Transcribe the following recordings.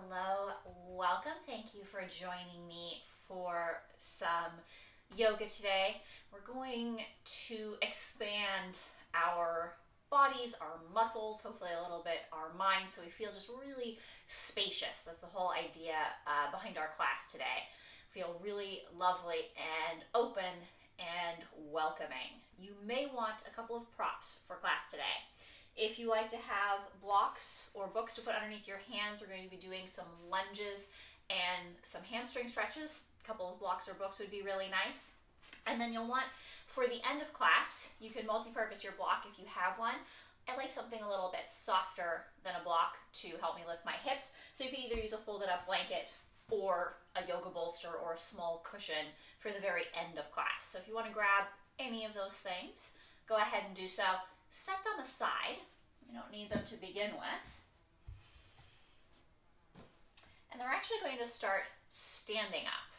Hello, welcome. Thank you for joining me for some yoga today. We're going to expand our bodies, our muscles, hopefully a little bit our minds, so we feel just really spacious. That's the whole idea behind our class today. Feel really lovely and open and welcoming. You may want a couple of props for class today. If you like to have blocks or books to put underneath your hands, we're going to be doing some lunges and some hamstring stretches. A couple of blocks or books would be really nice. And then you'll want, for the end of class, you can multi-purpose your block if you have one. I like something a little bit softer than a block to help me lift my hips. So you can either use a folded up blanket or a yoga bolster or a small cushion for the very end of class. So if you want to grab any of those things, go ahead and do so. Set them aside. You don't need them to begin with. And they're actually going to start standing up.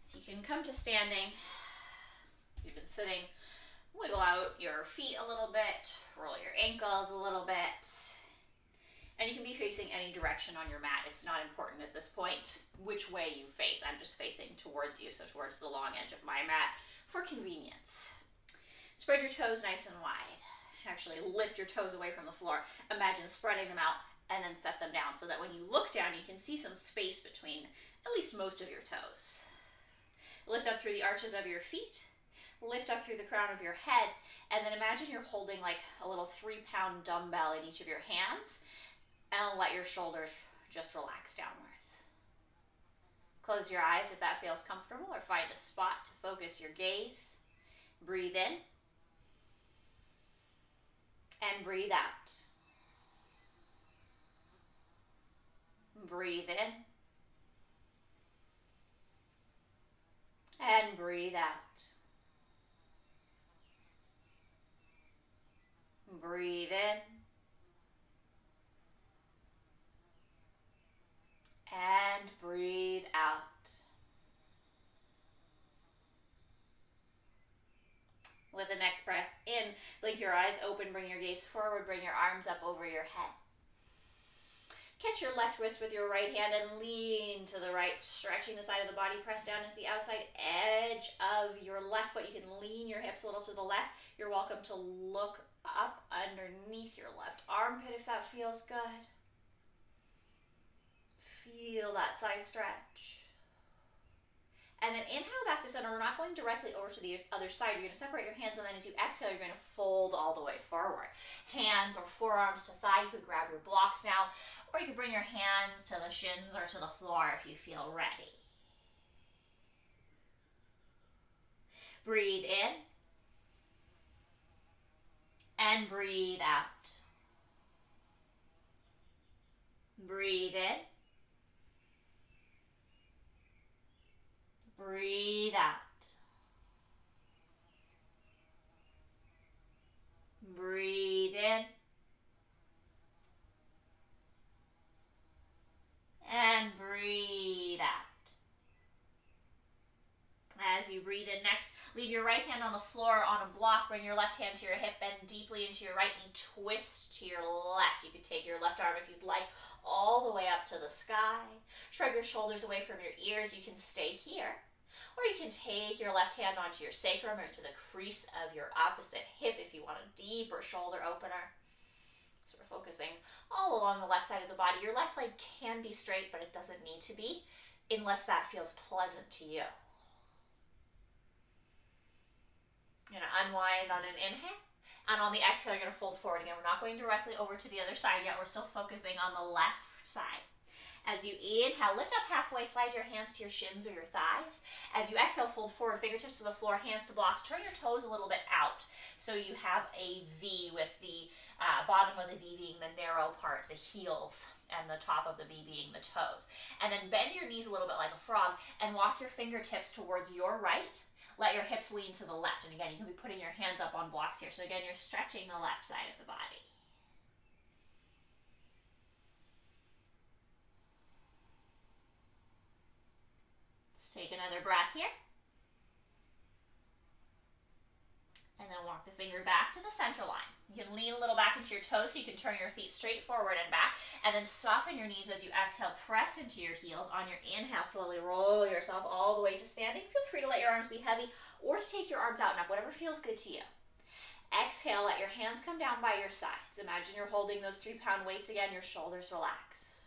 So you can come to standing. You've been sitting. Wiggle out your feet a little bit. Roll your ankles a little bit. And you can be facing any direction on your mat. It's not important at this point which way you face. I'm just facing towards you, so towards the long edge of my mat for convenience. Spread your toes nice and wide. Actually lift your toes away from the floor. Imagine spreading them out and then set them down so that when you look down, you can see some space between at least most of your toes. Lift up through the arches of your feet. Lift up through the crown of your head. And then imagine you're holding like a little 3-pound dumbbell in each of your hands. And let your shoulders just relax downwards. Close your eyes if that feels comfortable, or find a spot to focus your gaze. Breathe in. And breathe out. Breathe in. And breathe out. Breathe in. And breathe out. With the next breath in, blink your eyes open, bring your gaze forward, bring your arms up over your head. Catch your left wrist with your right hand and lean to the right, stretching the side of the body, press down into the outside edge of your left foot. You can lean your hips a little to the left. You're welcome to look up underneath your left armpit if that feels good. Feel that side stretch. And then inhale back to center. We're not going directly over to the other side. You're going to separate your hands, and then as you exhale, you're going to fold all the way forward. Hands or forearms to thigh. You could grab your blocks now, or you could bring your hands to the shins or to the floor if you feel ready. Breathe in. And breathe out. Breathe in. Breathe out. Breathe in. And breathe out. As you breathe in next, leave your right hand on the floor on a block. Bring your left hand to your hip, bend deeply into your right knee, twist to your left. You can take your left arm if you'd like, all the way up to the sky. Shrug your shoulders away from your ears. You can stay here. Or you can take your left hand onto your sacrum or to the crease of your opposite hip if you want a deeper shoulder opener. So we're focusing all along the left side of the body. Your left leg can be straight, but it doesn't need to be unless that feels pleasant to you. You're going to unwind on an inhale. And on the exhale, you're going to fold forward again. We're not going directly over to the other side yet. We're still focusing on the left side. As you inhale, lift up halfway, slide your hands to your shins or your thighs. As you exhale, fold forward, fingertips to the floor, hands to blocks. Turn your toes a little bit out so you have a V, with the bottom of the V being the narrow part, the heels, and the top of the V being the toes. And then bend your knees a little bit like a frog and walk your fingertips towards your right. Let your hips lean to the left. And again, you can be putting your hands up on blocks here. So again, you're stretching the left side of the body. Take another breath here. And then walk the finger back to the center line. You can lean a little back into your toes so you can turn your feet straight forward and back, and then soften your knees as you exhale. Press into your heels. On your inhale, slowly roll yourself all the way to standing. Feel free to let your arms be heavy or to take your arms out and up, whatever feels good to you. Exhale, let your hands come down by your sides. Imagine you're holding those 3-pound weights again. Your shoulders relax.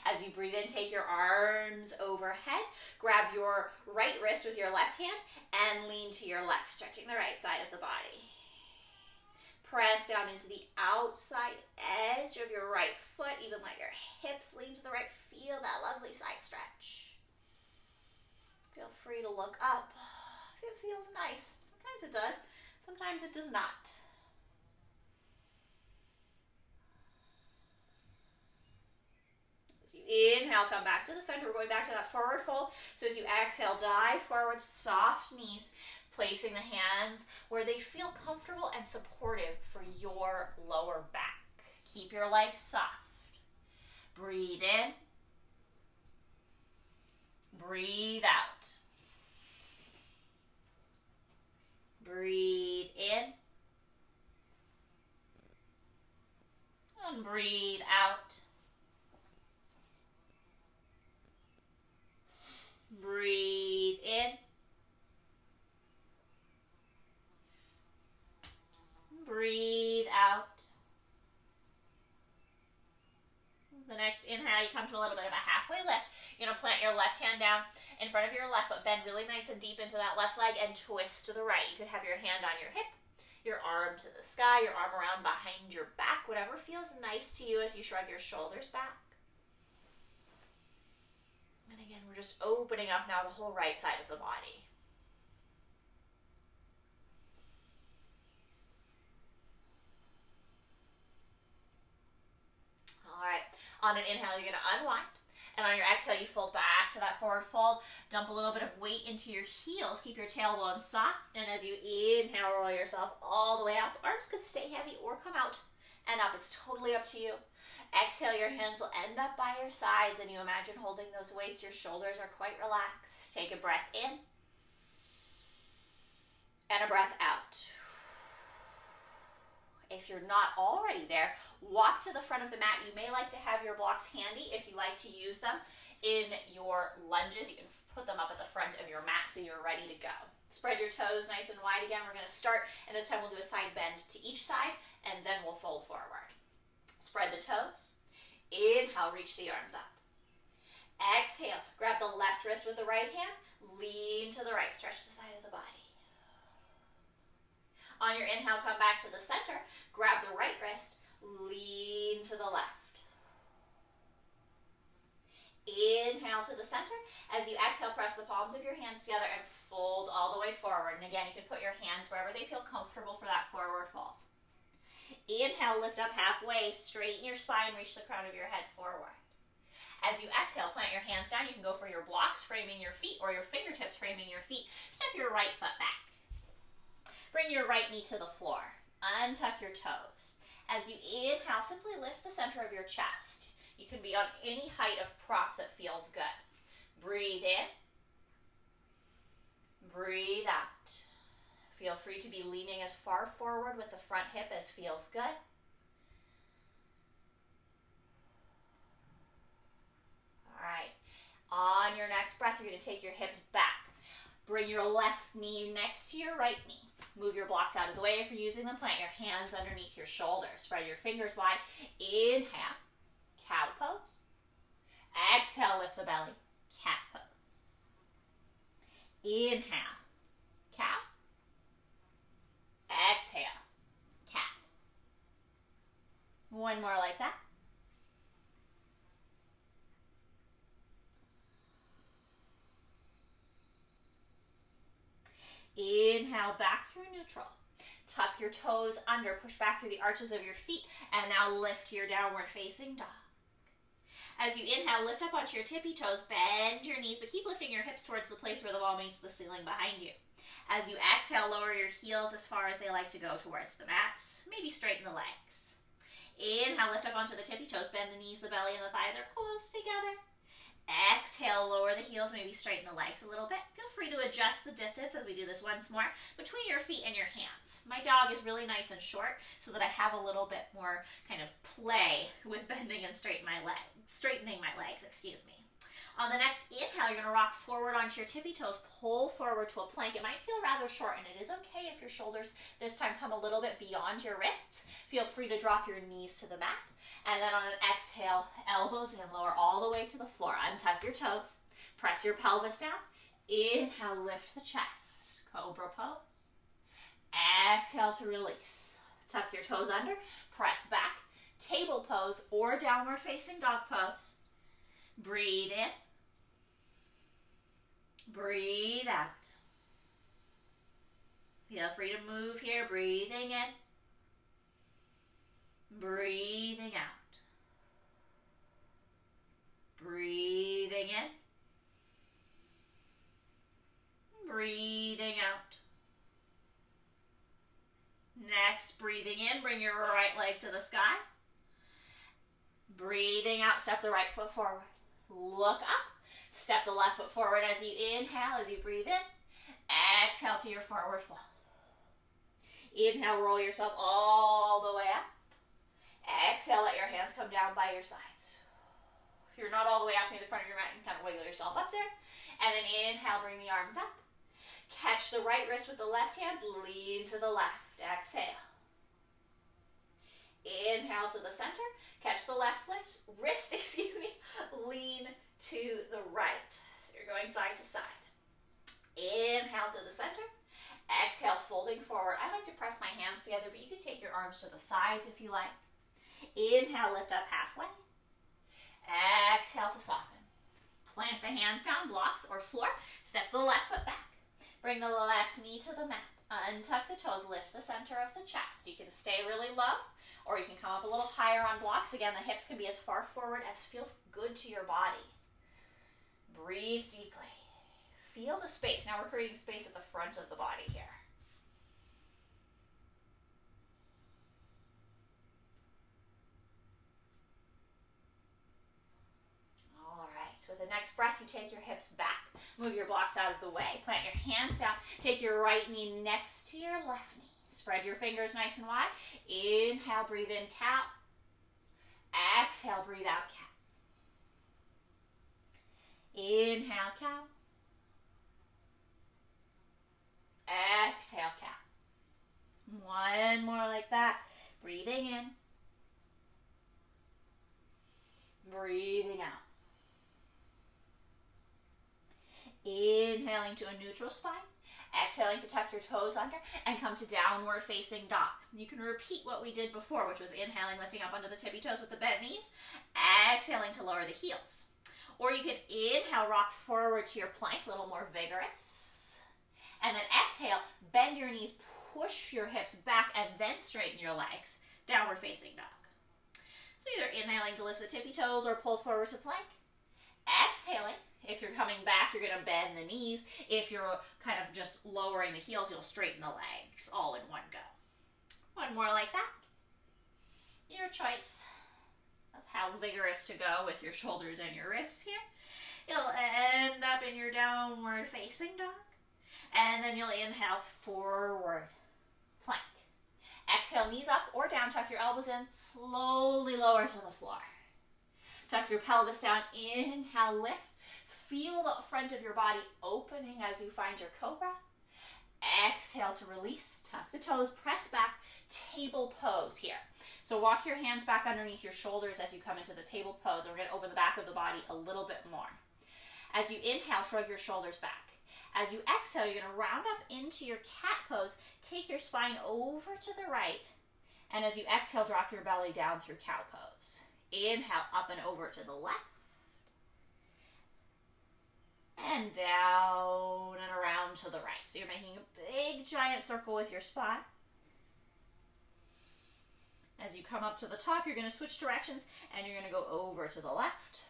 As you breathe in, take your arms overhead. Grab your right wrist with your left hand and lean to your left, stretching the right side of the body. Press down into the outside edge of your right foot. Even let your hips lean to the right. Feel that lovely side stretch. Feel free to look up if it feels nice. Sometimes it does, sometimes it does not. As you inhale, come back to the center. We're going back to that forward fold. So as you exhale, dive forward, soft knees, placing the hands where they feel comfortable and supportive for your lower back. Keep your legs soft. Breathe in. Breathe out. Breathe in. And breathe out. Breathe in. Breathe out. The next inhale, you come to a little bit of a halfway lift. You're going to plant your left hand down in front of your left foot. Bend really nice and deep into that left leg and twist to the right. You could have your hand on your hip, your arm to the sky, your arm around behind your back, whatever feels nice to you as you shrug your shoulders back. And again, we're just opening up now the whole right side of the body. All right, on an inhale, you're going to unwind. And on your exhale, you fold back to that forward fold. Dump a little bit of weight into your heels. Keep your tailbone soft. And as you inhale, roll yourself all the way up. Arms could stay heavy or come out and up. It's totally up to you. Exhale, your hands will end up by your sides. And you imagine holding those weights. Your shoulders are quite relaxed. Take a breath in. And a breath out. If you're not already there, walk to the front of the mat. You may like to have your blocks handy if you like to use them in your lunges. You can put them up at the front of your mat so you're ready to go. Spread your toes nice and wide again. We're going to start, and this time we'll do a side bend to each side, and then we'll fold forward. Spread the toes. Inhale, reach the arms up. Exhale, grab the left wrist with the right hand. Lean to the right. Stretch the side of the body. On your inhale, come back to the center. Grab the right wrist. Lean to the left. Inhale to the center. As you exhale, press the palms of your hands together and fold all the way forward. And again, you can put your hands wherever they feel comfortable for that forward fold. Inhale, lift up halfway. Straighten your spine. Reach the crown of your head forward. As you exhale, plant your hands down. You can go for your blocks framing your feet or your fingertips framing your feet. Step your right foot back. Bring your right knee to the floor. Untuck your toes. As you inhale, simply lift the center of your chest. You can be on any height of prop that feels good. Breathe in. Breathe out. Feel free to be leaning as far forward with the front hip as feels good. All right. On your next breath, you're going to take your hips back. Bring your left knee next to your right knee. Move your blocks out of the way if you're using them. Plant your hands underneath your shoulders. Spread your fingers wide. Inhale, cow pose. Exhale, lift the belly, cat pose. Inhale, cow. Exhale, cat. One more like that. Inhale, back through neutral. Tuck your toes under, push back through the arches of your feet, and now lift your downward facing dog. As you inhale, lift up onto your tippy toes, bend your knees, but keep lifting your hips towards the place where the wall meets the ceiling behind you. As you exhale, lower your heels as far as they like to go towards the mat. Maybe straighten the legs. Inhale, lift up onto the tippy toes, bend the knees, the belly, and the thighs are close together. Exhale, lower the heels, maybe straighten the legs a little bit. Feel free to adjust the distance as we do this once more between your feet and your hands. My dog is really nice and short so that I have a little bit more kind of play with bending and straightening my legs, excuse me. On the next inhale, you're going to rock forward onto your tippy toes, pull forward to a plank. It might feel rather short, and it is okay if your shoulders this time come a little bit beyond your wrists. Feel free to drop your knees to the mat. And then on an exhale, elbows in, lower all the way to the floor. Untuck your toes. Press your pelvis down. Inhale, lift the chest. Cobra pose. Exhale to release. Tuck your toes under. Press back. Table pose or downward facing dog pose. Breathe in. Breathe out. Feel free to move here. Breathing in. Breathing out. Breathing in. Breathing out. Next, breathing in, bring your right leg to the sky. Breathing out, step the right foot forward. Look up. Step the left foot forward as you inhale, as you breathe in. Exhale to your forward fold. Inhale, roll yourself all the way up. Exhale, let your hands come down by your sides. If you're not all the way up near the front of your mat, you can kind of wiggle yourself up there. And then inhale, bring the arms up. Catch the right wrist with the left hand, lean to the left. Exhale. Inhale to the center. Catch the left wrist, lean to the right. So you're going side to side. Inhale to the center. Exhale, folding forward. I like to press my hands together, but you can take your arms to the sides if you like. Inhale, lift up halfway. Exhale to soften. Plant the hands down, blocks or floor. Step the left foot back. Bring the left knee to the mat. Untuck the toes, lift the center of the chest. You can stay really low, or you can come up a little higher on blocks. Again, the hips can be as far forward as feels good to your body. Breathe deeply. Feel the space. Now we're creating space at the front of the body here. With the next breath, you take your hips back, move your blocks out of the way, plant your hands down, take your right knee next to your left knee. Spread your fingers nice and wide. Inhale, breathe in, cow. Exhale, breathe out, cow. Inhale, cow. Exhale, cow. One more like that. Breathing in. Breathing out. Inhaling to a neutral spine. Exhaling to tuck your toes under and come to downward facing dog. You can repeat what we did before, which was inhaling, lifting up onto the tippy toes with the bent knees. Exhaling to lower the heels. Or you can inhale, rock forward to your plank, a little more vigorous. And then exhale, bend your knees, push your hips back, and then straighten your legs. Downward facing dog. So either inhaling to lift the tippy toes or pull forward to plank. Exhaling. If you're coming back, you're going to bend the knees. If you're kind of just lowering the heels, you'll straighten the legs all in one go. One more like that. Your choice of how vigorous to go with your shoulders and your wrists here. You'll end up in your downward facing dog. And then you'll inhale, forward plank. Exhale, knees up or down. Tuck your elbows in. Slowly lower to the floor. Tuck your pelvis down. Inhale, lift. Feel the front of your body opening as you find your cobra. Exhale to release. Tuck the toes. Press back. Table pose here. So walk your hands back underneath your shoulders as you come into the table pose. And we're going to open the back of the body a little bit more. As you inhale, shrug your shoulders back. As you exhale, you're going to round up into your cat pose. Take your spine over to the right. And as you exhale, drop your belly down through cow pose. Inhale, up and over to the left. And down and around to the right. So you're making a big giant circle with your spine. As you come up to the top, you're going to switch directions and you're going to go over to the left.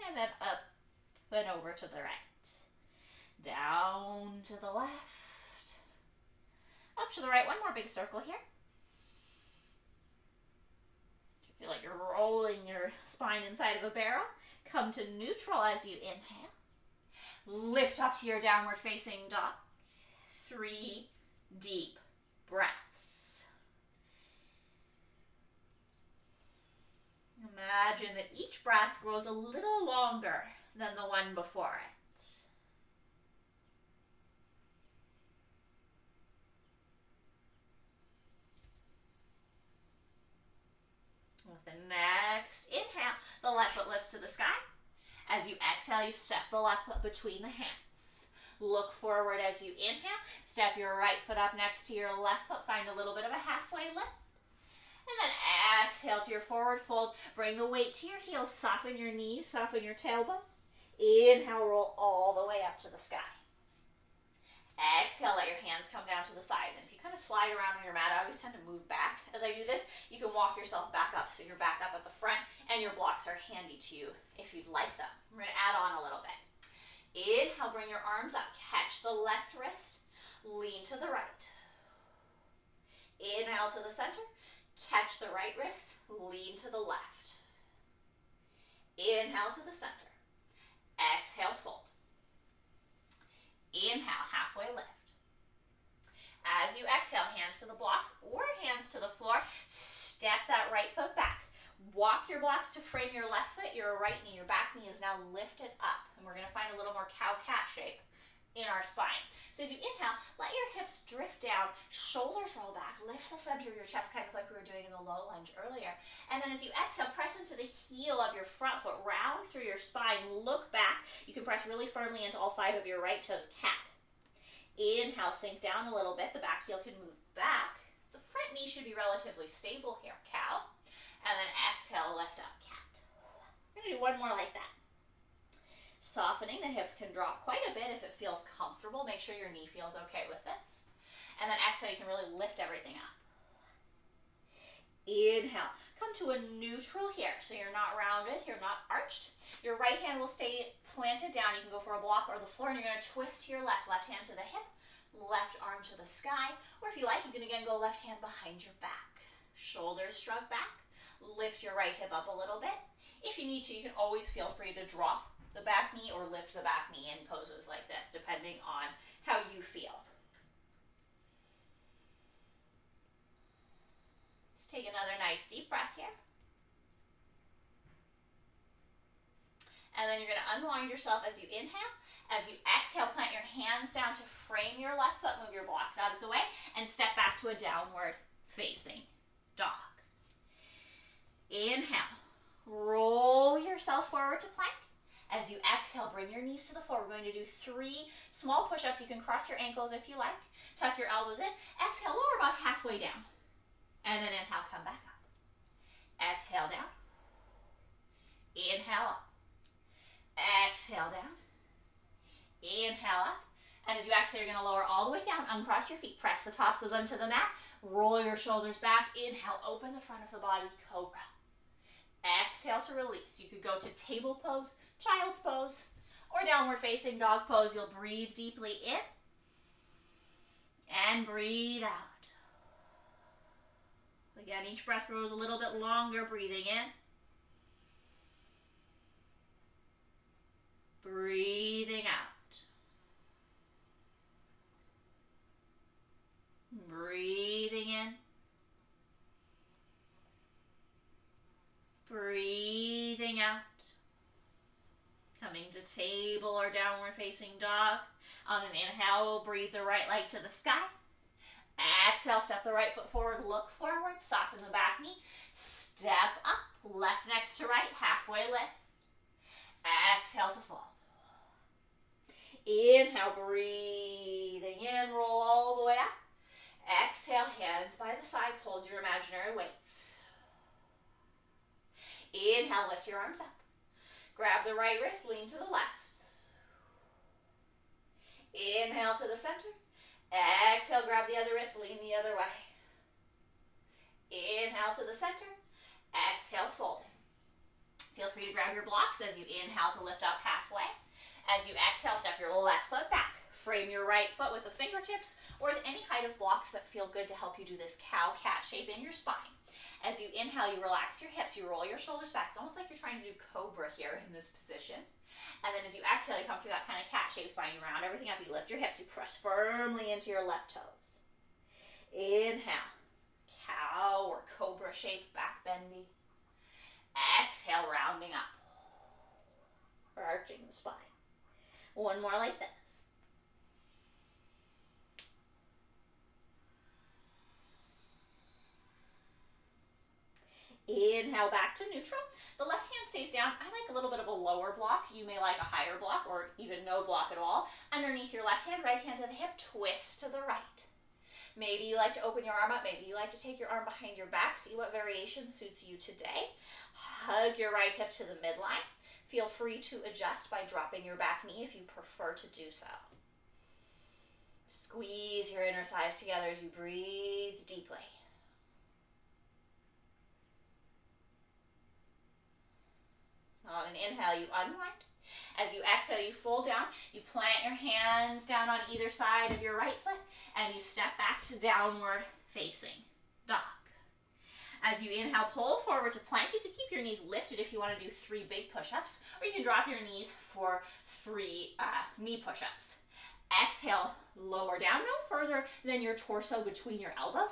And then up and over to the right. Down to the left. Up to the right. One more big circle here. You feel like you're rolling your spine inside of a barrel. Come to neutral as you inhale. Lift up to your downward facing dog. 3 deep breaths. Imagine that each breath grows a little longer than the one before it. With the next inhale, the left foot lifts to the sky. As you exhale, you step the left foot between the hands. Look forward as you inhale. Step your right foot up next to your left foot. Find a little bit of a halfway lift. And then exhale to your forward fold. Bring the weight to your heels. Soften your knees. Soften your tailbone. Inhale, roll all the way up to the sky. Exhale, let your hands come down to the sides. And if you kind of slide around on your mat, I always tend to move back. As I do this, you can walk yourself back up so you're back up at the front and your blocks are handy to you if you'd like them. We're going to add on a little bit. Inhale, bring your arms up. Catch the left wrist. Lean to the right. Inhale to the center. Catch the right wrist. Lean to the left. Inhale to the center. Exhale, fold. Inhale, halfway lift. As you exhale, hands to the blocks or hands to the floor. Step that right foot back. Walk your blocks to frame your left foot, your right knee. Your back knee is now lifted up. And we're going to find a little more cow-cat shape in our spine. So as you inhale, let your hips drift down, shoulders roll back, lift the center of your chest, kind of like we were doing in the low lunge earlier. And then as you exhale, press into the heel of your front foot, round through your spine, look back. You can press really firmly into all 5 of your right toes, cat. Inhale, sink down a little bit, the back heel can move back. The front knee should be relatively stable here, cow. And then exhale, lift up, cat. We're gonna do one more like that. Softening, the hips can drop quite a bit if it feels comfortable. Make sure your knee feels okay with this. And then exhale, you can really lift everything up. Inhale, come to a neutral here. So you're not rounded, you're not arched. Your right hand will stay planted down. You can go for a block or the floor, and you're gonna twist to your left. Left hand to the hip, left arm to the sky. Or if you like, you can again go left hand behind your back. Shoulders shrug back. Lift your right hip up a little bit. If you need to, you can always feel free to drop the back knee or lift the back knee in poses like this, depending on how you feel. Let's take another nice deep breath here. And then you're going to unwind yourself as you inhale. As you exhale, plant your hands down to frame your left foot, move your blocks out of the way, and step back to a downward facing dog. Inhale, roll yourself forward to plank. As you exhale, bring your knees to the floor. We're going to do 3 small push-ups. You can cross your ankles if you like. Tuck your elbows in. Exhale, lower about halfway down. And then inhale, come back up. Exhale down. Inhale up. Exhale down. Inhale up. And as you exhale, you're going to lower all the way down. Uncross your feet. Press the tops of them to the mat. Roll your shoulders back. Inhale, open the front of the body, cobra. Exhale to release. You could go to table pose, child's pose, or downward facing dog pose. You'll breathe deeply in and breathe out. Again, each breath grows a little bit longer. Breathing in. Breathing out. Breathing in. Breathing out. Coming to table or downward facing dog. On an inhale, we'll breathe the right leg to the sky. Exhale, step the right foot forward, look forward, soften the back knee. Step up, left next to right, halfway lift. Exhale to fold. Inhale, breathing in, roll all the way up. Exhale, hands by the sides, hold your imaginary weights. Inhale, lift your arms up. Grab the right wrist, lean to the left. Inhale to the center. Exhale, grab the other wrist, lean the other way. Inhale to the center. Exhale, folding. Feel free to grab your blocks as you inhale to lift up halfway. As you exhale, step your left foot back. Frame your right foot with the fingertips or with any kind of blocks that feel good to help you do this cow-cat shape in your spine. As you inhale, you relax your hips, you roll your shoulders back. It's almost like you're trying to do cobra here in this position. And then as you exhale, you come through that kind of cat shape spine. You round everything up, you lift your hips, you press firmly into your left toes. Inhale, cow or cobra shape, back bending. Exhale, rounding up, arching the spine. One more like this. Inhale back to neutral. The left hand stays down. I like a little bit of a lower block. You may like a higher block or even no block at all. Underneath your left hand, right hand to the hip, twist to the right. Maybe you like to open your arm up. Maybe you like to take your arm behind your back. See what variation suits you today. Hug your right hip to the midline. Feel free to adjust by dropping your back knee if you prefer to do so. Squeeze your inner thighs together as you breathe deeply. On an inhale, you unwind. As you exhale, you fold down. You plant your hands down on either side of your right foot, and you step back to downward facing dog. As you inhale, pull forward to plank. You can keep your knees lifted if you want to do 3 big push-ups, or you can drop your knees for 3 knee push-ups. Exhale, lower down, no further than your torso between your elbows,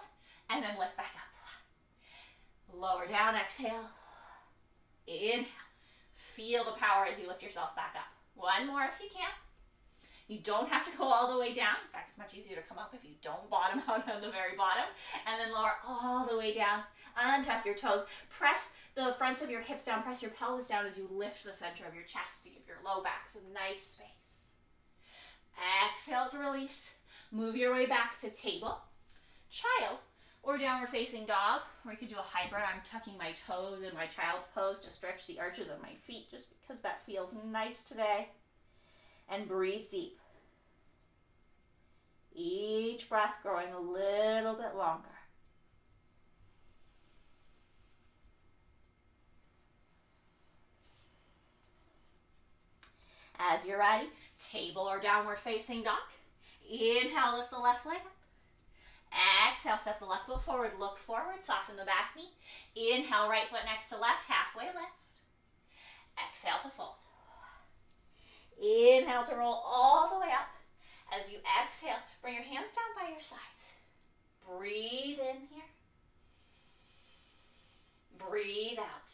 and then lift back up. Lower down, exhale. Inhale. Feel the power as you lift yourself back up. One more if you can. You don't have to go all the way down. In fact, it's much easier to come up if you don't bottom out on the very bottom. And then lower all the way down. Untuck your toes. Press the fronts of your hips down. Press your pelvis down as you lift the center of your chest to give your low back some nice space. Exhale to release. Move your way back to table, child, or downward facing dog, or you could do a hybrid. I'm tucking my toes in my child's pose to stretch the arches of my feet just because that feels nice today. And breathe deep. Each breath growing a little bit longer. As you're ready, table or downward facing dog. Inhale, lift the left leg up. Exhale, step the left foot forward, look forward, soften the back knee. Inhale, right foot next to left, halfway lift. Exhale to fold. Inhale to roll all the way up. As you exhale, bring your hands down by your sides. Breathe in here. Breathe out.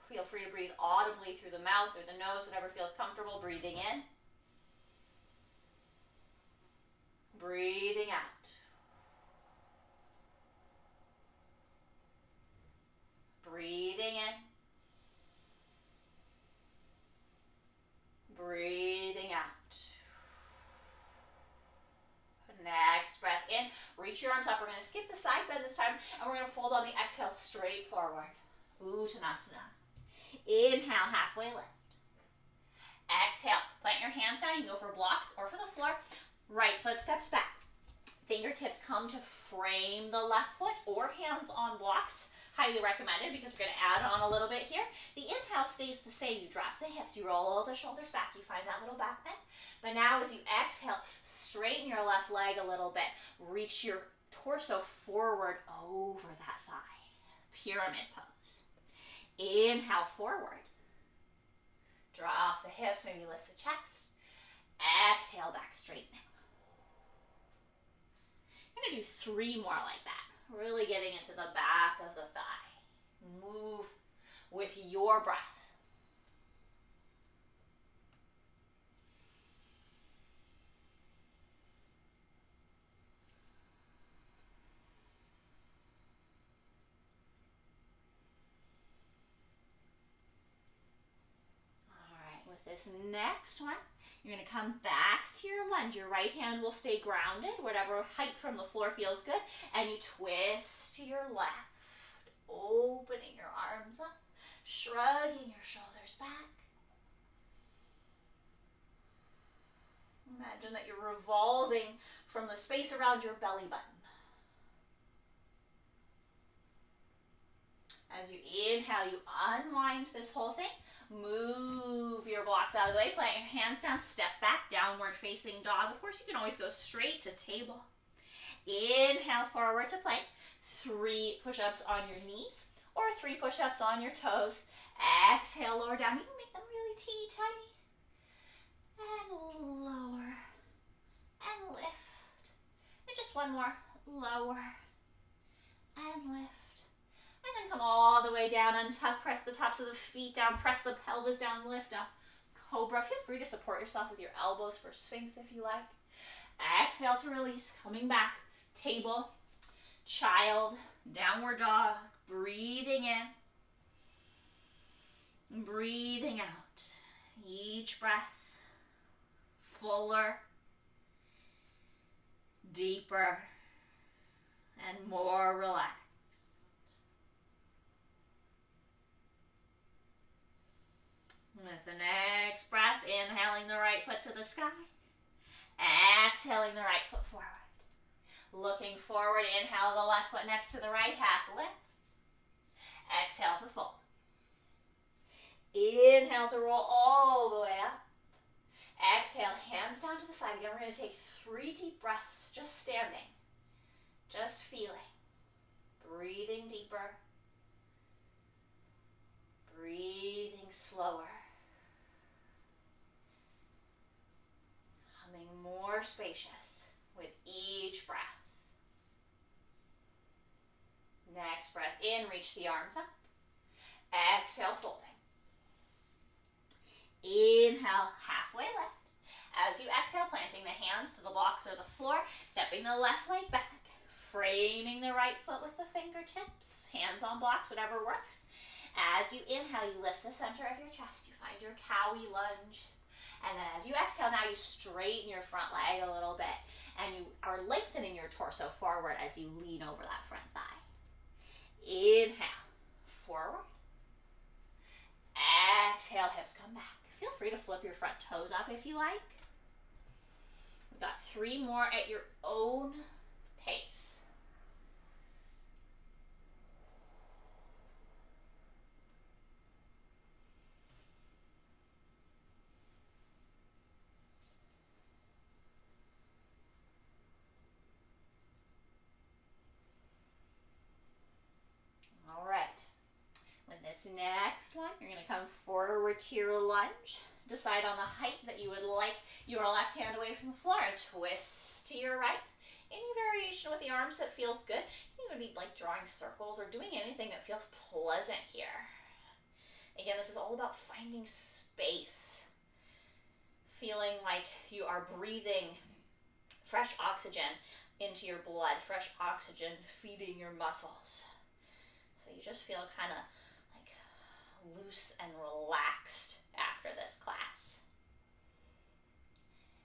Feel free to breathe audibly through the mouth or the nose, whatever feels comfortable. Breathing in. Breathing out. Breathing in. Breathing out. Next breath in. Reach your arms up. We're going to skip the side bend this time, and we're going to fold on the exhale straight forward. Uttanasana. Inhale, halfway lift. Exhale, plant your hands down. You can go for blocks or for the floor. Right foot steps back. Fingertips come to frame the left foot or hands on blocks. Highly recommended because we're going to add on a little bit here. The inhale stays the same. You drop the hips. You roll the shoulders back. You find that little back bend. But now as you exhale, straighten your left leg a little bit. Reach your torso forward over that thigh. Pyramid pose. Inhale forward. Drop the hips. Maybe lift the chest. Exhale back, straightening. I'm going to do 3 more like that. Really getting into the back of the thigh. Move with your breath. All right, with this next one, you're going to come back to your lunge. Your right hand will stay grounded, whatever height from the floor feels good. And you twist to your left, opening your arms up, shrugging your shoulders back. Imagine that you're revolving from the space around your belly button. As you inhale, you unwind this whole thing. Move your blocks out of the way. Plant your hands down. Step back. Downward facing dog. Of course, you can always go straight to table. Inhale forward to plank. 3 push-ups on your knees or 3 push-ups on your toes. Exhale, lower down. You can make them really teeny tiny. And lower. And lift. And just one more. Lower. And lift. And then come all the way down, untuck, press the tops of the feet down, press the pelvis down, lift up. Cobra. Feel free to support yourself with your elbows for Sphinx if you like. Exhale to release, coming back. Table, child, downward dog. Breathing in, breathing out. Each breath fuller, deeper, and more relaxed. With the next breath, inhaling the right foot to the sky. Exhaling the right foot forward. Looking forward, inhale the left foot next to the right, half lift. Exhale to fold. Inhale to roll all the way up. Exhale, hands down to the side. Again, we're going to take 3 deep breaths, just standing. Just feeling. Breathing deeper. Breathing slower. Becoming more spacious with each breath. Next breath in, reach the arms up. Exhale, folding. Inhale, halfway lift. As you exhale, planting the hands to the blocks or the floor, stepping the left leg back, framing the right foot with the fingertips, hands on blocks, whatever works. As you inhale, you lift the center of your chest. You find your cowie lunge. And then as you exhale, now you straighten your front leg a little bit. And you are lengthening your torso forward as you lean over that front thigh. Inhale, forward. Exhale, hips come back. Feel free to flip your front toes up if you like. We've got 3 more at your own pace. All right. With this next one, you're going to come forward to your lunge. Decide on the height that you would like your left hand away from the floor. Twist to your right. Any variation with the arms that feels good. You would be like drawing circles or doing anything that feels pleasant here. Again, this is all about finding space. Feeling like you are breathing fresh oxygen into your blood. Fresh oxygen feeding your muscles. So you just feel kind of like loose and relaxed after this class.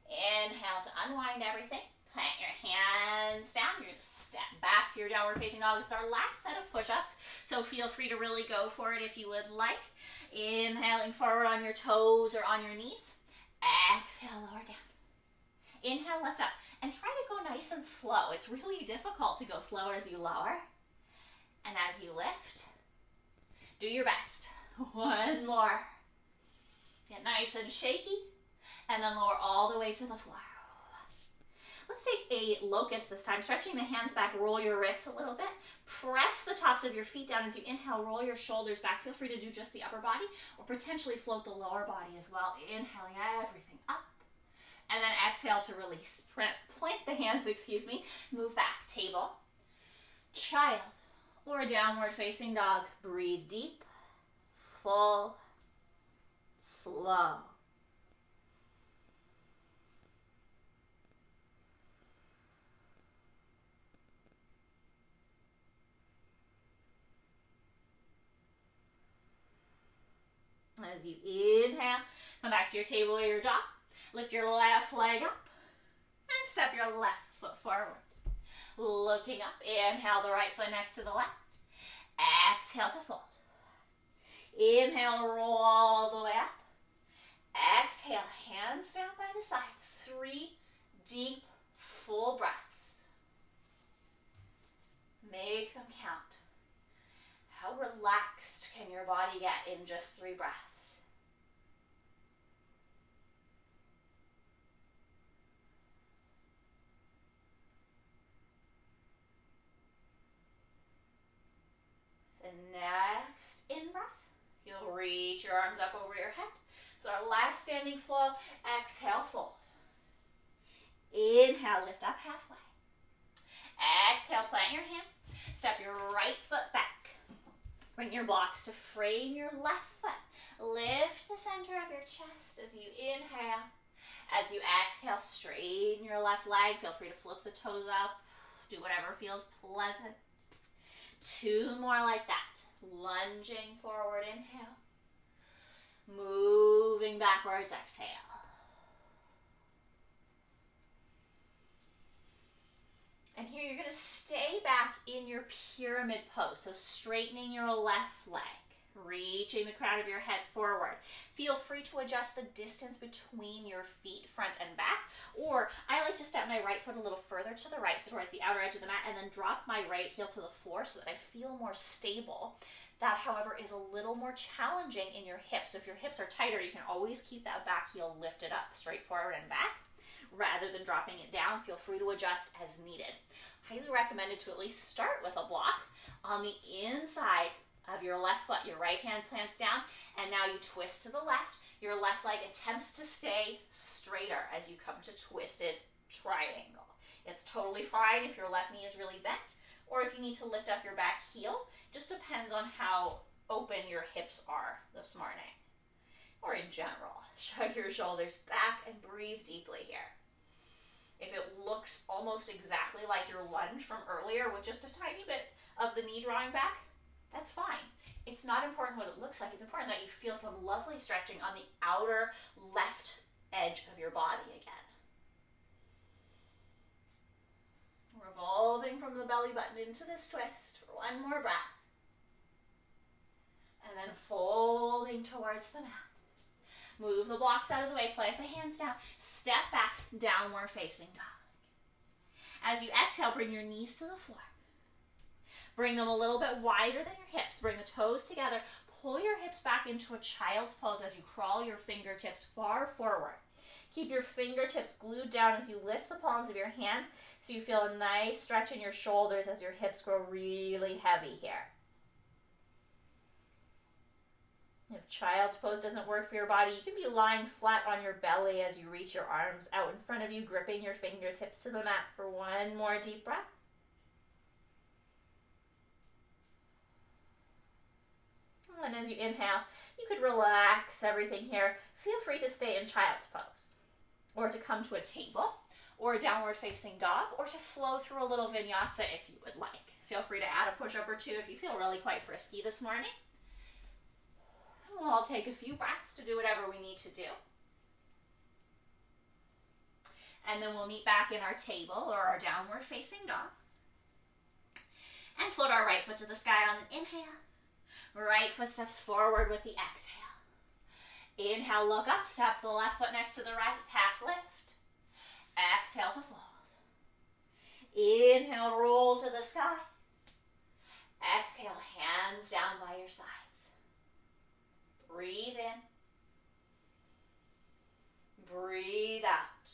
Inhale to unwind everything. Plant your hands down. You're going to step back to your downward facing dog. This is our last set of push-ups, so feel free to really go for it if you would like. Inhaling forward on your toes or on your knees. Exhale, lower down. Inhale, lift up. And try to go nice and slow. It's really difficult to go slower as you lower. And as you lift, do your best. One more. Get nice and shaky, and then lower all the way to the floor. Let's take a locust this time, stretching the hands back, roll your wrists a little bit. Press the tops of your feet down as you inhale, roll your shoulders back. Feel free to do just the upper body, or potentially float the lower body as well. Inhaling everything up. And then exhale to release. Plant the hands, move back. Table, child, or downward facing dog. Breathe deep, full, slow. As you inhale, come back to your table or your dog. Lift your left leg up and step your left foot forward. Looking up, inhale the right foot next to the left. Exhale to fold. Inhale, roll all the way up. Exhale, hands down by the sides. 3 deep, full breaths. Make them count. How relaxed can your body get in just 3 breaths? The next in-breath, you'll reach your arms up over your head. So our last standing flow, exhale, fold. Inhale, lift up halfway. Exhale, plant your hands. Step your right foot back. Bring your blocks to frame your left foot. Lift the center of your chest as you inhale. As you exhale, straighten your left leg. Feel free to flip the toes up. Do whatever feels pleasant. 2 more like that. Lunging forward, inhale. Moving backwards, exhale. And here you're going to stay back in your pyramid pose. So straightening your left leg. Reaching the crown of your head forward. Feel free to adjust the distance between your feet, front and back. Or I like to step my right foot a little further to the right, so towards the outer edge of the mat, and then drop my right heel to the floor so that I feel more stable. That, however, is a little more challenging in your hips. So if your hips are tighter, you can always keep that back heel lifted up, straight forward and back. Rather than dropping it down, feel free to adjust as needed. Highly recommended to at least start with a block on the inside of your left foot. Your right hand plants down, and now you twist to the left. Your left leg attempts to stay straighter as you come to twisted triangle. It's totally fine if your left knee is really bent, or if you need to lift up your back heel. Just depends on how open your hips are this morning. Or in general, shrug your shoulders back and breathe deeply here. If it looks almost exactly like your lunge from earlier with just a tiny bit of the knee drawing back, that's fine. It's not important what it looks like. It's important that you feel some lovely stretching on the outer left edge of your body again. Revolving from the belly button into this twist for 1 more breath. And then folding towards the mat. Move the blocks out of the way, plant the hands down, step back, downward facing dog. As you exhale, bring your knees to the floor. Bring them a little bit wider than your hips. Bring the toes together. Pull your hips back into a child's pose as you crawl your fingertips far forward. Keep your fingertips glued down as you lift the palms of your hands so you feel a nice stretch in your shoulders as your hips grow really heavy here. If child's pose doesn't work for your body, you can be lying flat on your belly as you reach your arms out in front of you, gripping your fingertips to the mat for 1 more deep breath. And as you inhale, you could relax everything here. Feel free to stay in child's pose, or to come to a table, or a downward facing dog, or to flow through a little vinyasa if you would like. Feel free to add a push-up or 2 if you feel really quite frisky this morning. We'll all take a few breaths to do whatever we need to do. And then we'll meet back in our table or our downward facing dog. And float our right foot to the sky on an inhale. Right foot steps forward with the exhale. Inhale, look up, step the left foot next to the right, half lift. Exhale to fold. Inhale, roll to the sky. Exhale, hands down by your sides. Breathe in. Breathe out.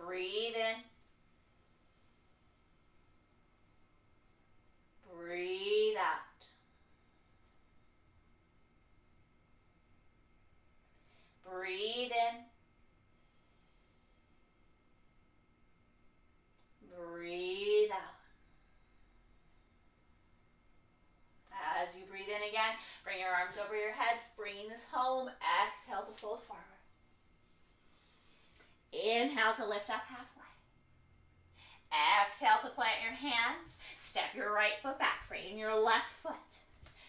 Breathe in. Breathe out. Breathe in. Breathe out. As you breathe in again, bring your arms over your head, bringing this home. Exhale to fold forward. Inhale to lift up halfway. Exhale to plant your hands. Step your right foot back, frame your left foot.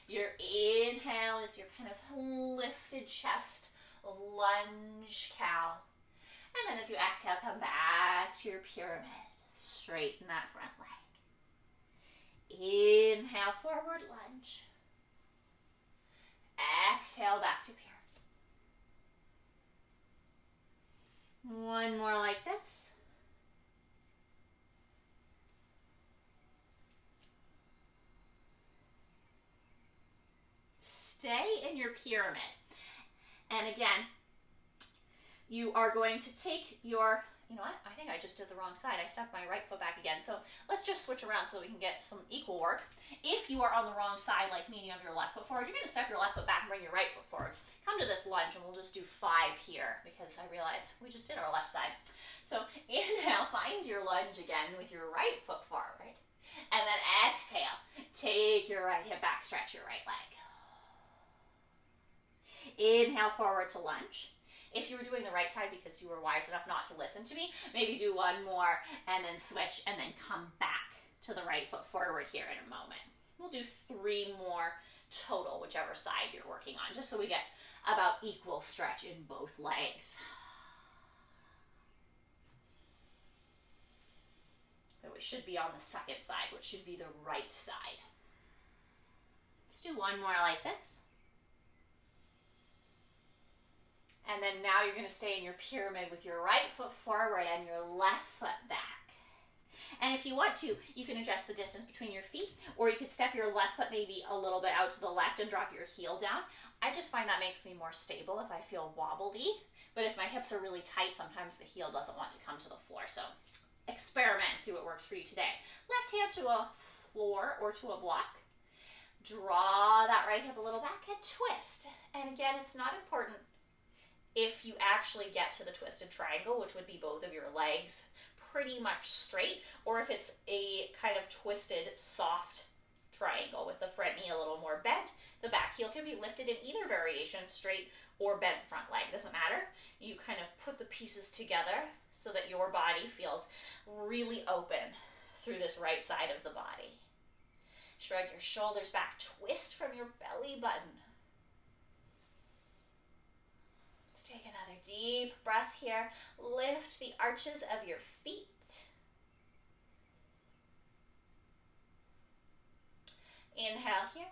Your inhale is your kind of lifted chest, lunge cow. And then as you exhale, come back to your pyramid. Straighten that front leg. Inhale, forward lunge. Exhale, back to pyramid. 1 more like this. Stay in your pyramid. And again, you are going to take your you know what? I think I just did the wrong side. I stepped my right foot back again. So let's just switch around so we can get some equal work. If you are on the wrong side, like me, and you have your left foot forward, you're going to step your left foot back and bring your right foot forward. Come to this lunge, and we'll just do 5 here because I realize we just did our left side. So inhale, find your lunge again with your right foot forward. And then exhale, take your right hip back, stretch your right leg. Inhale, forward to lunge. If you were doing the right side because you were wise enough not to listen to me, maybe do 1 more and then switch and then come back to the right foot forward here in a moment. We'll do 3 more total, whichever side you're working on, just so we get about equal stretch in both legs. But we should be on the second side, which should be the right side. Let's do 1 more like this. And then now you're going to stay in your pyramid with your right foot forward and your left foot back. And if you want to, you can adjust the distance between your feet, or you could step your left foot maybe a little bit out to the left and drop your heel down. I just find that makes me more stable if I feel wobbly. But if my hips are really tight, sometimes the heel doesn't want to come to the floor. So experiment and see what works for you today. Left hand to a floor or to a block. Draw that right hip a little back and twist. And again, it's not important if you actually get to the twisted triangle, which would be both of your legs pretty much straight, or if it's a kind of twisted, soft triangle with the front knee a little more bent, the back heel can be lifted in either variation, straight or bent front leg, doesn't matter. You kind of put the pieces together so that your body feels really open through this right side of the body. Shrug your shoulders back, twist from your belly button. Take another deep breath here. Lift the arches of your feet. Inhale here.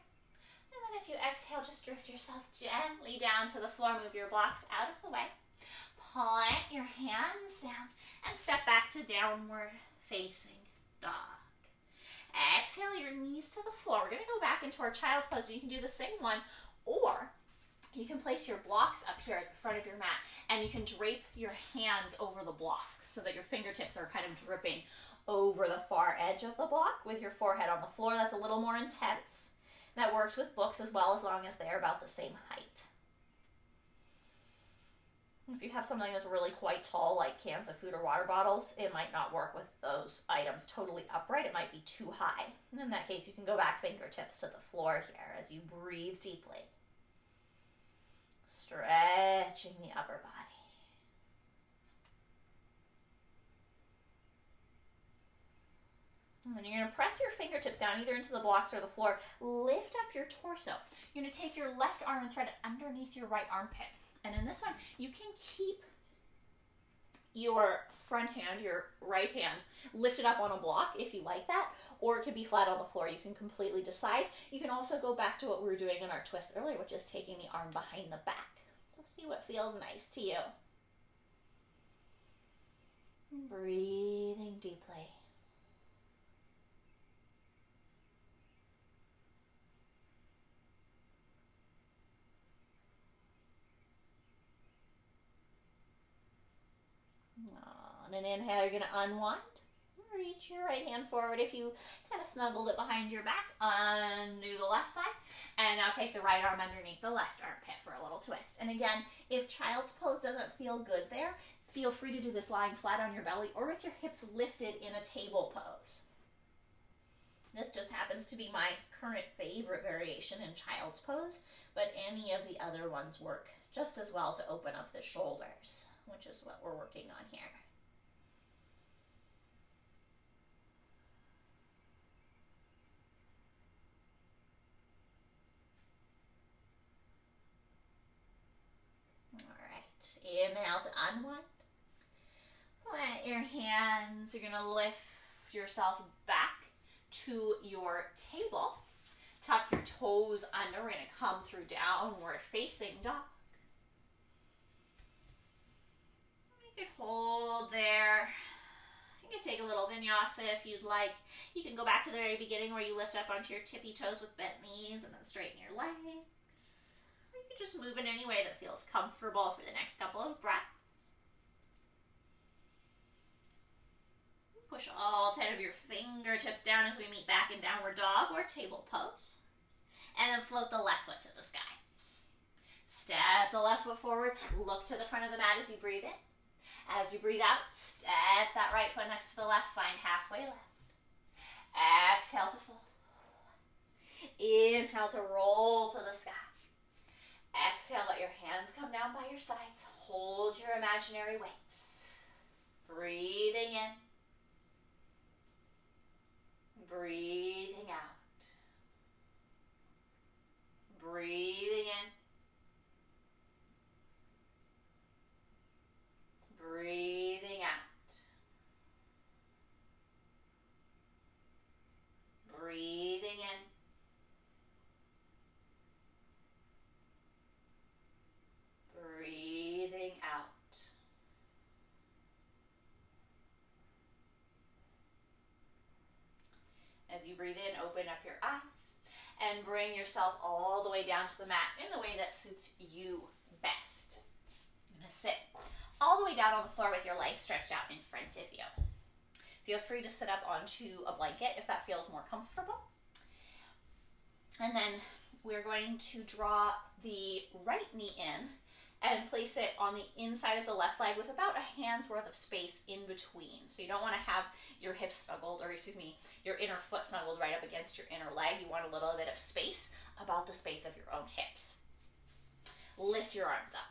And then as you exhale, just drift yourself gently down to the floor. Move your blocks out of the way. Plant your hands down and step back to downward facing dog. Exhale your knees to the floor. We're going to go back into our child's pose. You can do the same one, or you can place your blocks up here at the front of your mat, and you can drape your hands over the blocks so that your fingertips are kind of dripping over the far edge of the block with your forehead on the floor. That's a little more intense. That works with books as well, as long as they're about the same height. If you have something that's really quite tall, like cans of food or water bottles, it might not work with those items totally upright. It might be too high. And in that case, you can go back fingertips to the floor here as you breathe deeply. Stretching the upper body. And then you're going to press your fingertips down either into the blocks or the floor. Lift up your torso. You're going to take your left arm and thread it underneath your right armpit. And in this one, you can keep your front hand, your right hand, lifted up on a block if you like that, or it can be flat on the floor. You can completely decide. You can also go back to what we were doing in our twist earlier, which is taking the arm behind the back. See what feels nice to you. Breathing deeply. On an inhale, you're going to unwind. Reach your right hand forward if you kind of snuggled it behind your back. Undo the left side. And now take the right arm underneath the left armpit for a little twist. And again, if child's pose doesn't feel good there, feel free to do this lying flat on your belly or with your hips lifted in a table pose. This just happens to be my current favorite variation in child's pose, but any of the other ones work just as well to open up the shoulders, which is what we're working on here. Inhale to unwind. Plant your hands. You're going to lift yourself back to your table. Tuck your toes under. We're going to come through downward facing dog. You can hold there. You can take a little vinyasa if you'd like. You can go back to the very beginning where you lift up onto your tippy toes with bent knees and then straighten your legs. Just move in any way that feels comfortable for the next couple of breaths. Push all 10 of your fingertips down as we meet back in downward dog or table pose. And then float the left foot to the sky. Step the left foot forward, look to the front of the mat as you breathe in. As you breathe out, step that right foot next to the left, find halfway lift. Exhale to fold. Inhale to roll to the sky. Exhale, let your hands come down by your sides. Hold your imaginary weights. Breathing in. Breathing out. Breathing in. Breathing out. Breathing in. Breathing out. As you breathe in, open up your eyes and bring yourself all the way down to the mat in the way that suits you best. You're going to sit all the way down on the floor with your legs stretched out in front of you. Feel free to sit up onto a blanket if that feels more comfortable. And then we're going to draw the right knee in and place it on the inside of the left leg with about a hand's worth of space in between. So you don't want to have your hips snuggled, or your inner foot snuggled right up against your inner leg. You want a little bit of space, about the space of your own hips. Lift your arms up.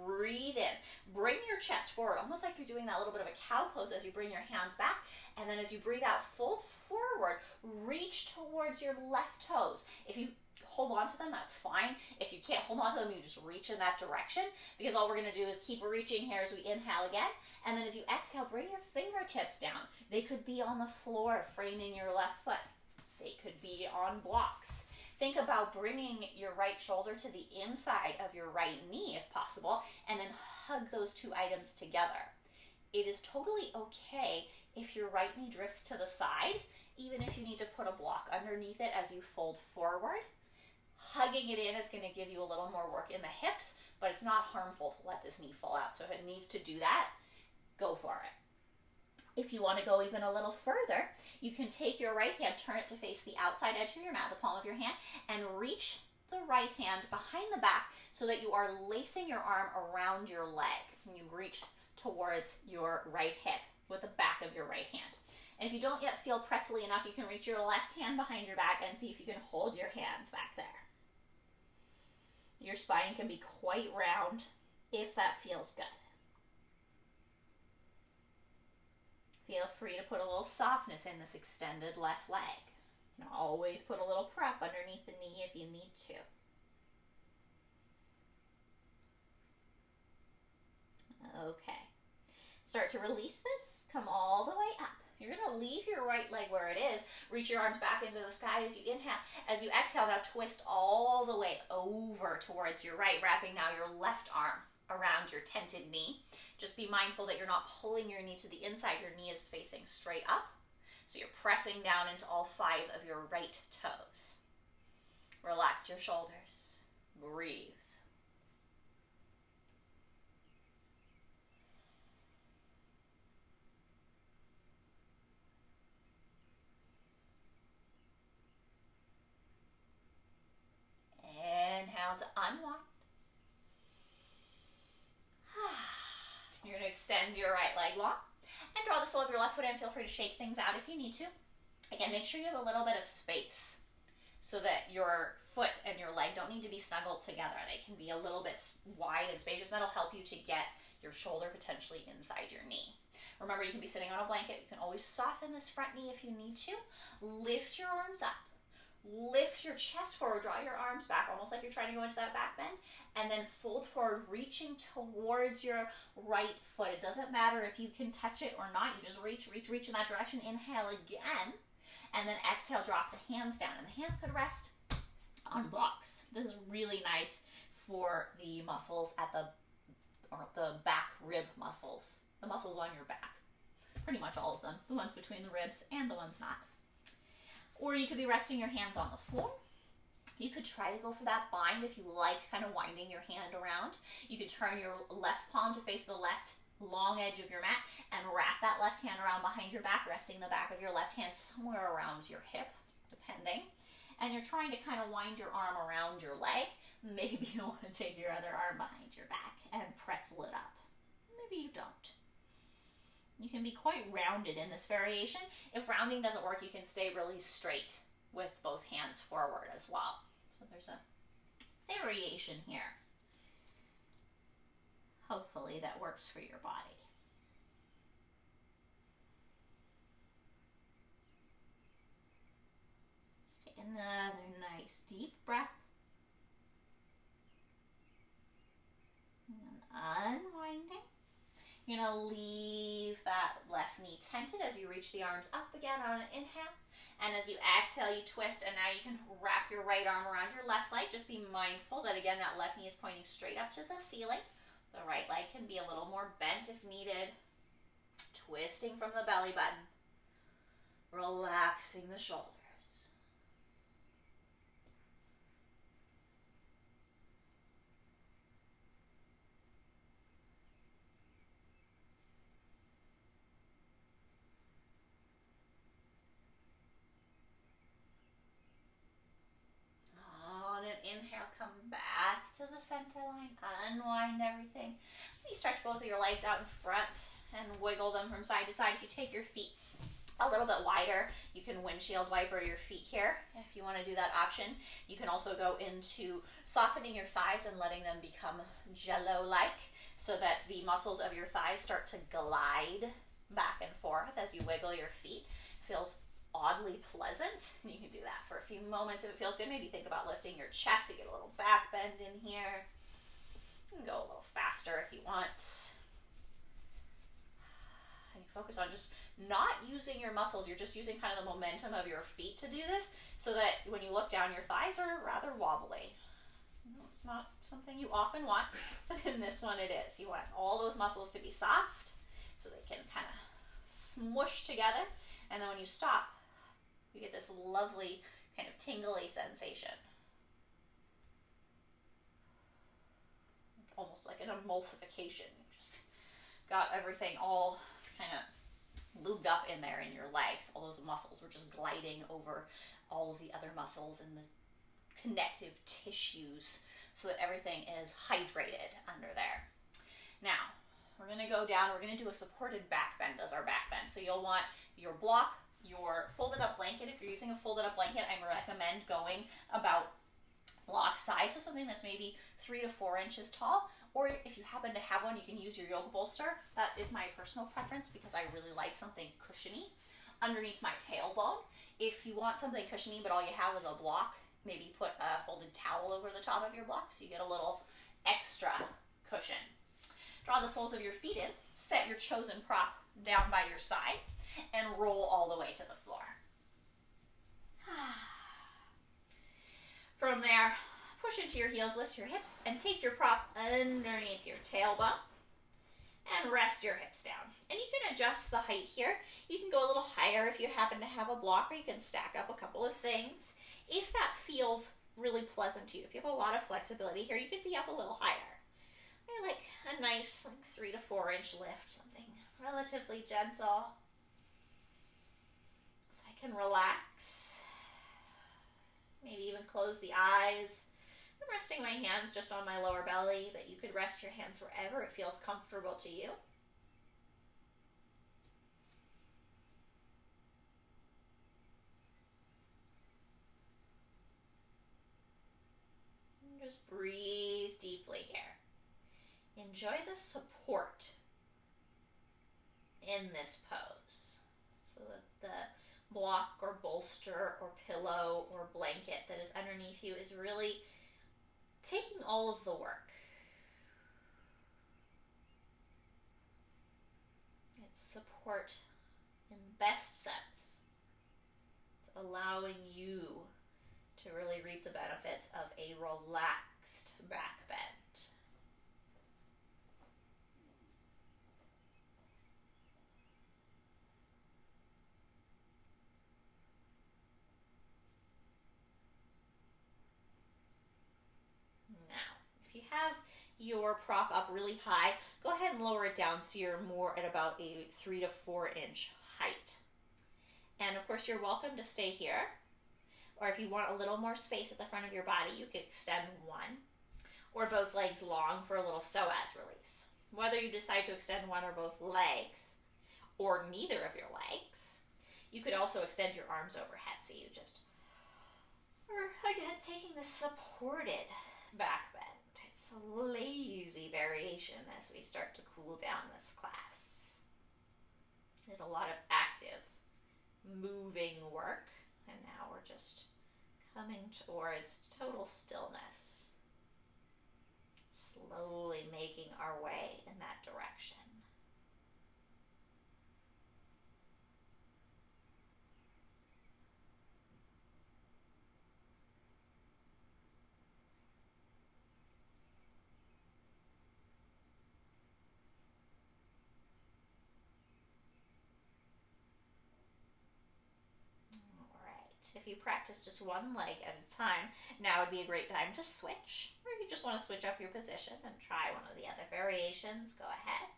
Breathe in. Bring your chest forward, almost like you're doing that little bit of a cow pose as you bring your hands back. And then as you breathe out, fold forward. Reach towards your left toes. If you hold on to them, that's fine. If you can't hold on to them, you just reach in that direction, because all we're going to do is keep reaching here as we inhale again. And then as you exhale, bring your fingertips down. They could be on the floor, framing your left foot. They could be on blocks. Think about bringing your right shoulder to the inside of your right knee if possible, and then hug those two items together. It is totally okay if your right knee drifts to the side, even if you need to put a block underneath it as you fold forward. Hugging it in is going to give you a little more work in the hips, but it's not harmful to let this knee fall out. So if it needs to do that, go for it. If you want to go even a little further, you can take your right hand, turn it to face the outside edge of your mat, the palm of your hand, and reach the right hand behind the back so that you are lacing your arm around your leg. And you reach towards your right hip with the back of your right hand. And if you don't yet feel pretzely enough, you can reach your left hand behind your back and see if you can hold your hands back there. Your spine can be quite round if that feels good. Feel free to put a little softness in this extended left leg. You can always put a little prep underneath the knee if you need to. Okay. Start to release this. Come all the way up. You're going to leave your right leg where it is. Reach your arms back into the sky as you inhale. As you exhale, now twist all the way over towards your right, wrapping now your left arm around your tented knee. Just be mindful that you're not pulling your knee to the inside. Your knee is facing straight up. So you're pressing down into all 5 of your right toes. Relax your shoulders. Breathe. Inhale to unwind. You're going to extend your right leg long and draw the sole of your left foot in. Feel free to shake things out if you need to. Again, make sure you have a little bit of space so that your foot and your leg don't need to be snuggled together. They can be a little bit wide and spacious. That'll help you to get your shoulder potentially inside your knee. Remember, you can be sitting on a blanket. You can always soften this front knee if you need to. Lift your arms up. Lift your chest forward, draw your arms back, almost like you're trying to go into that back bend, and then fold forward, reaching towards your right foot. It doesn't matter if you can touch it or not. You just reach in that direction. Inhale again, and then exhale, drop the hands down, and the hands could rest on blocks. This is really nice for the muscles at the back rib muscles, the muscles on your back. Pretty much all of them, the ones between the ribs and the ones not. Or you could be resting your hands on the floor. You could try to go for that bind if you like, kind of winding your hand around. You could turn your left palm to face the left long edge of your mat, and wrap that left hand around behind your back, resting the back of your left hand somewhere around your hip, depending. And you're trying to kind of wind your arm around your leg. Maybe you want to take your other arm behind your back and pretzel it up. Maybe you don't. You can be quite rounded in this variation. If rounding doesn't work, you can stay really straight with both hands forward as well. So there's a variation here. Hopefully that works for your body. Let's take another nice deep breath. And unwinding. You're going to leave that left knee tented as you reach the arms up again on an inhale. And as you exhale, you twist, and now you can wrap your right arm around your left leg. Just be mindful that, again, that left knee is pointing straight up to the ceiling. The right leg can be a little more bent if needed. Twisting from the belly button. Relaxing the shoulders. Inhale, come back to the center line, unwind everything. You stretch both of your legs out in front and wiggle them from side to side. If you take your feet a little bit wider, you can windshield wiper your feet here if you want to do that option. You can also go into softening your thighs and letting them become jello-like so that the muscles of your thighs start to glide back and forth as you wiggle your feet. Feels oddly pleasant. You can do that for a few moments if it feels good. Maybe think about lifting your chest to get a little back bend in here. You can go a little faster if you want. And you focus on just not using your muscles. You're just using kind of the momentum of your feet to do this so that when you look down, your thighs are rather wobbly. It's not something you often want, but in this one it is. You want all those muscles to be soft so they can kind of smush together. And then when you stop, you get this lovely kind of tingly sensation. Almost like an emulsification. You just got everything all kind of lubed up in there in your legs. All those muscles were just gliding over all of the other muscles and the connective tissues so that everything is hydrated under there. Now, we're going to go down. We're going to do a supported back bend as our back bend. So you'll want your block, your folded up blanket. If you're using a folded up blanket, I recommend going about block size, so something that's maybe 3 to 4 inches tall. Or if you happen to have one, you can use your yoga bolster. That is my personal preference because I really like something cushiony underneath my tailbone. If you want something cushiony but all you have is a block, maybe put a folded towel over the top of your block so you get a little extra cushion. Draw the soles of your feet in, set your chosen prop down by your side, and roll all the way to the floor. From there, push into your heels, lift your hips, and take your prop underneath your tailbone, and rest your hips down. And you can adjust the height here. You can go a little higher if you happen to have a block, or you can stack up a couple of things. If that feels really pleasant to you, if you have a lot of flexibility here, you could be up a little higher. I like a nice 3 to 4 inch lift, something relatively gentle. So I can relax, maybe even close the eyes. I'm resting my hands just on my lower belly, but you could rest your hands wherever it feels comfortable to you. And just breathe deeply here. Enjoy the support in this pose so that the block or bolster or pillow or blanket that is underneath you is really taking all of the work. It's support in the best sense. It's allowing you to really reap the benefits of a relaxed back bend. If you have your prop up really high, go ahead and lower it down so you're more at about a 3 to 4 inch height. And of course, you're welcome to stay here. Or if you want a little more space at the front of your body, you could extend one or both legs long for a little psoas release. Whether you decide to extend one or both legs, or neither of your legs, you could also extend your arms overhead. So you just are, again, taking the supported back bend. It's a lazy variation as we start to cool down this class. Did a lot of active, moving work, and now we're just coming towards total stillness. Slowly making our way in that direction. If you practice just one leg at a time, now would be a great time to switch. Or if you just want to switch up your position and try one of the other variations, go ahead.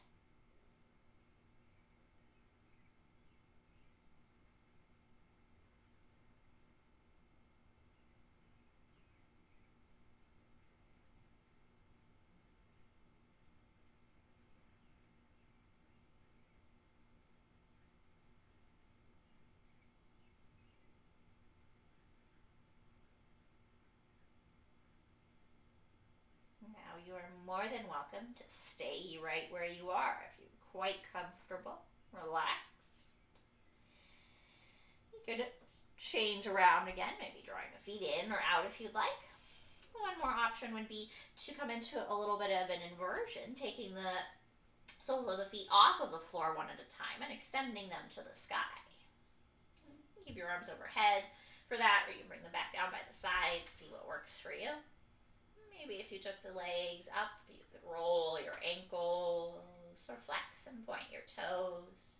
Now you are more than welcome to stay right where you are if you're quite comfortable, relaxed. You could change around again, maybe drawing the feet in or out if you'd like. One more option would be to come into a little bit of an inversion, taking the soles of the feet off of the floor one at a time and extending them to the sky. Keep your arms overhead for that, or you can bring them back down by the sides, see what works for you. Maybe if you took the legs up, you could roll your ankles or flex and point your toes.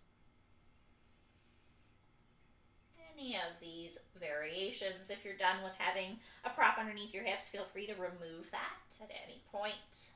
Any of these variations. If you're done with having a prop underneath your hips, feel free to remove that at any point.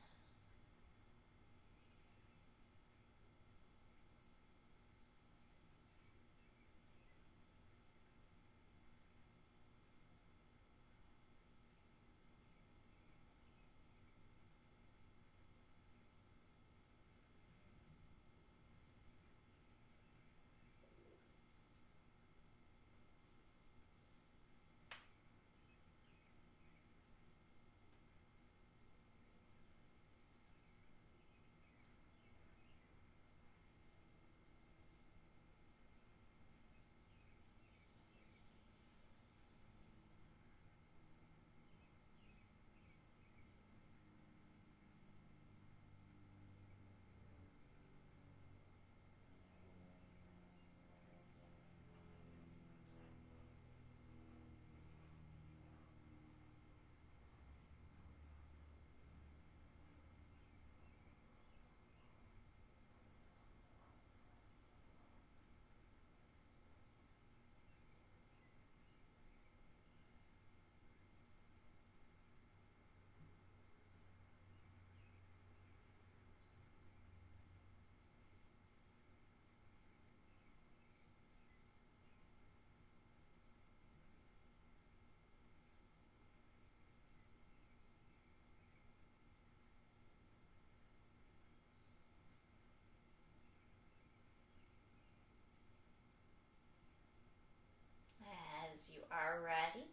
As you are ready,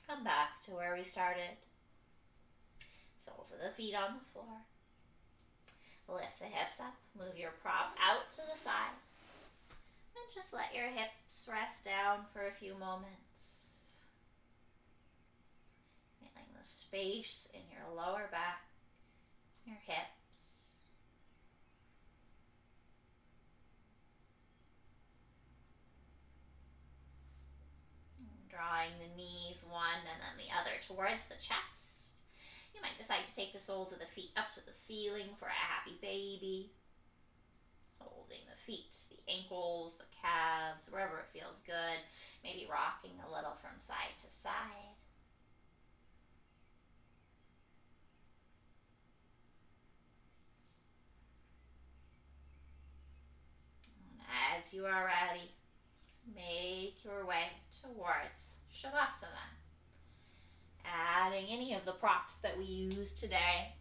come back to where we started. Soles of the feet on the floor. Lift the hips up, move your prop out to the side, and just let your hips rest down for a few moments. Feeling the space in your lower back, your hips. Drawing the knees one and then the other towards the chest. You might decide to take the soles of the feet up to the ceiling for a happy baby. Holding the feet, the ankles, the calves, wherever it feels good. Maybe rocking a little from side to side. as you are ready, make your way towards Shavasana. Adding any of the props that we use today.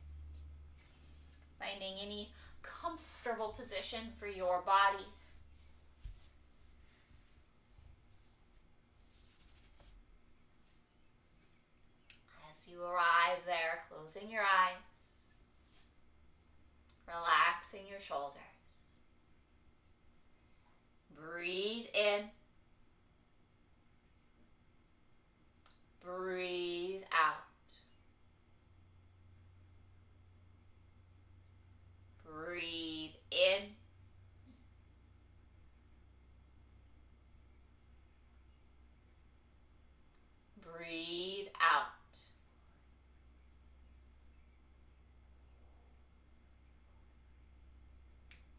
Finding any comfortable position for your body. As you arrive there, closing your eyes, relaxing your shoulders. Breathe in. Breathe out. Breathe in. Breathe out.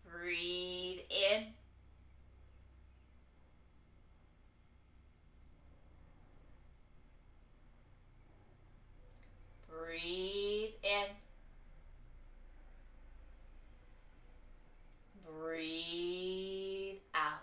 Breathe in. Breathe in. Breathe out.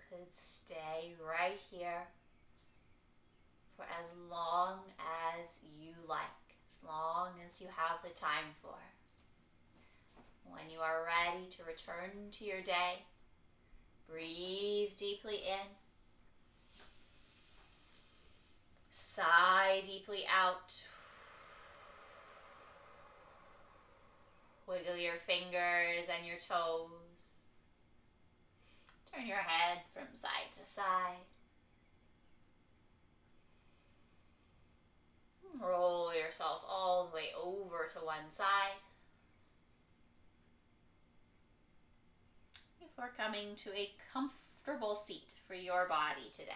Could stay right here for as long as you like, as long as you have the time for. When you are ready to return to your day, breathe deeply in, sigh deeply out, wiggle your fingers and your toes. Turn your head from side to side. Roll yourself all the way over to one side. Before coming to a comfortable seat for your body today.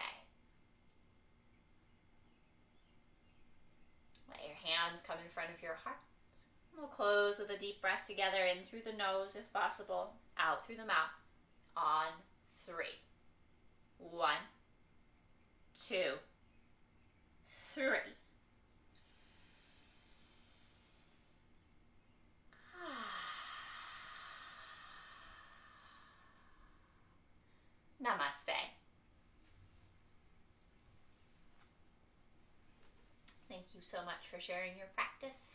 Let your hands come in front of your heart. We'll close with a deep breath together, in through the nose if possible, out through the mouth. On 3. 1, 2, 3. Namaste. Thank you so much for sharing your practice.